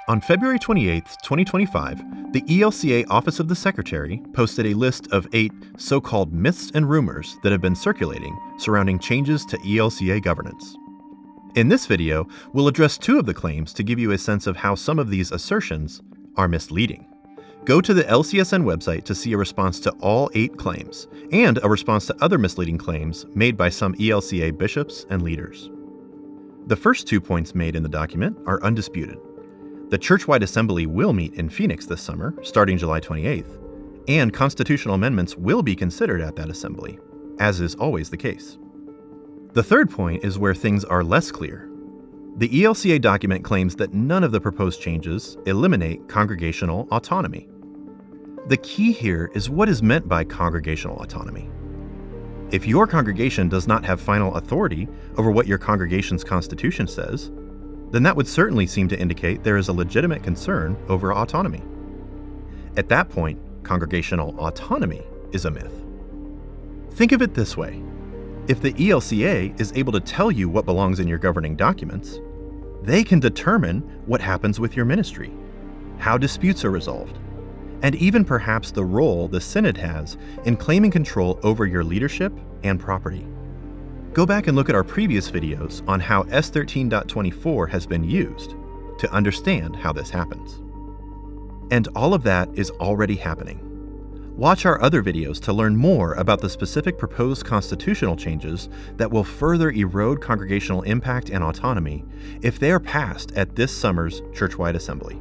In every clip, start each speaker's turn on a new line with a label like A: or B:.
A: On February 28, 2025, the ELCA Office of the Secretary posted a list of 8 so-called myths and rumors that have been circulating surrounding changes to ELCA governance. In this video, we'll address 2 of the claims to give you a sense of how some of these assertions are misleading. Go to the LCSN website to see a response to all 8 claims, and a response to other misleading claims made by some ELCA bishops and leaders. The first 2 points made in the document are undisputed. The Churchwide Assembly will meet in Phoenix this summer, starting July 28th, and constitutional amendments will be considered at that assembly, as is always the case. The third point is where things are less clear. The ELCA document claims that none of the proposed changes eliminate congregational autonomy. The key here is what is meant by congregational autonomy. If your congregation does not have final authority over what your congregation's constitution says, then that would certainly seem to indicate there is a legitimate concern over autonomy. At that point, congregational autonomy is a myth. Think of it this way. If the ELCA is able to tell you what belongs in your governing documents, they can determine what happens with your ministry, how disputes are resolved, and even perhaps the role the Synod has in claiming control over your leadership and property. Go back and look at our previous videos on how S13.24 has been used to understand how this happens. And all of that is already happening. Watch our other videos to learn more about the specific proposed constitutional changes that will further erode congregational impact and autonomy if they are passed at this summer's Churchwide Assembly.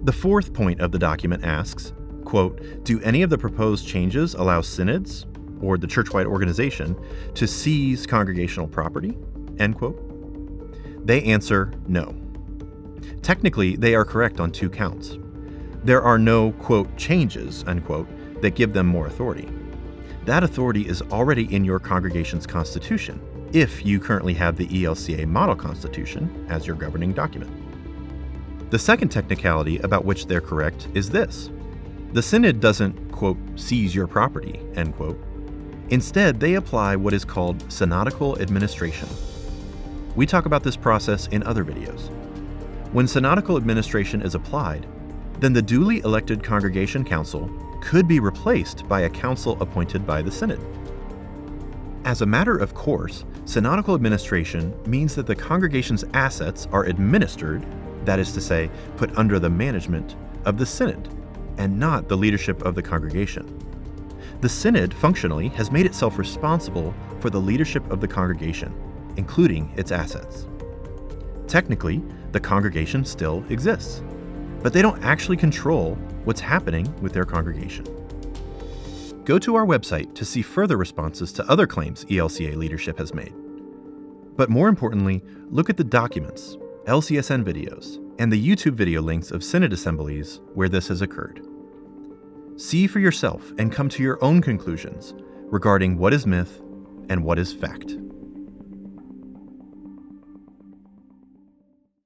A: The fourth point of the document asks, quote, "Do any of the proposed changes allow synods, or the churchwide organization, to seize congregational property?" End quote. They answer no. Technically, they are correct on 2 counts. There are no, quote, changes, unquote, that give them more authority. That authority is already in your congregation's constitution, if you currently have the ELCA Model Constitution as your governing document. The second technicality about which they're correct is this. The Synod doesn't, quote, seize your property, end quote. Instead, they apply what is called Synodical Administration. We talk about this process in other videos. When Synodical Administration is applied, then the duly elected Congregation Council could be replaced by a council appointed by the Synod. As a matter of course, Synodical Administration means that the congregation's assets are administered, that is to say, put under the management of the Synod, and not the leadership of the congregation. The Synod functionally has made itself responsible for the leadership of the congregation, including its assets. Technically, the congregation still exists, but they don't actually control what's happening with their congregation. Go to our website to see further responses to other claims ELCA leadership has made. But more importantly, look at the documents, LCSN videos, and the YouTube video links of Synod assemblies where this has occurred. See for yourself and come to your own conclusions regarding what is myth and what is fact.